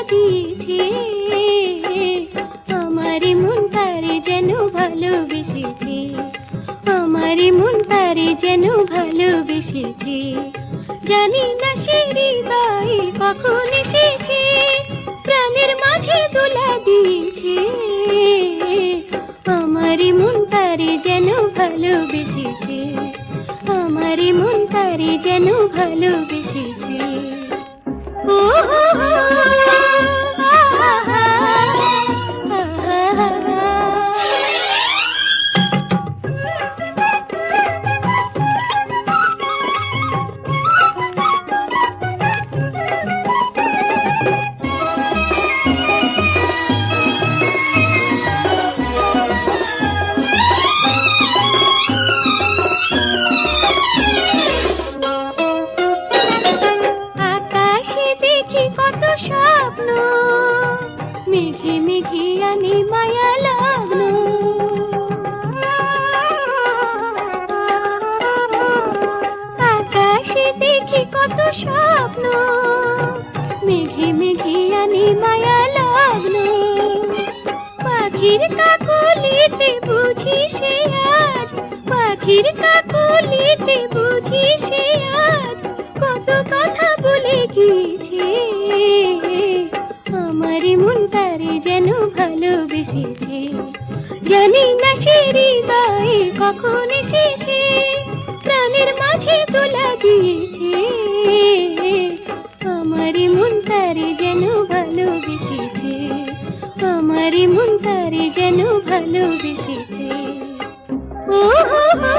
দিয়েছে, আমারই মন তারে যেন ভালোবেসেছে, আমারই মন তারে যেন ভালোবেসেছে। জানি না সে হৃদয়ে কখন এসেছে, প্রাণের মাঝে দোলা দিয়েছে, আমারই মন তারে যেন ভালোবেসেছে, আমারই মন তারে যেন ভালোবেসেছে। ও হো হো, স্বপ্ন মেঘে মেঘে আনি মায়া লগ্ন, আকাশে দেখি কত স্বপ্ন মেঘে মেঘে আনি মায়া লগ্ন। পাখির কাকলিতে বুঝি সে আজ, পাখির কাকলিতে বুঝি সে আজ কত কথা বলে গিয়েছে, আমারই মন তারে যেন ভালোবেসেছে। জানি না সে হৃদয়ে কখন এসেছে, প্রাণের মাঝে দোলা দিয়েছে, আমারই মন তারে যেন ভালোবেসেছে, আমারই মন তারে যেন ভালোবেসেছে। ও হো হো,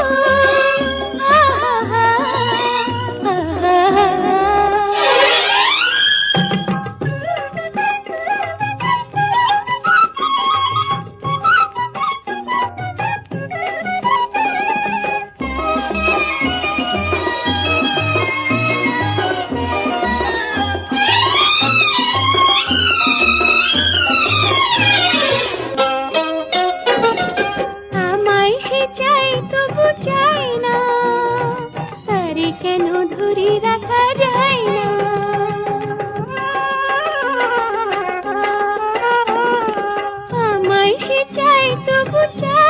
চাই না তারে কেন ধরে রাখা যায় না, আমায় সে চাই তবু চাই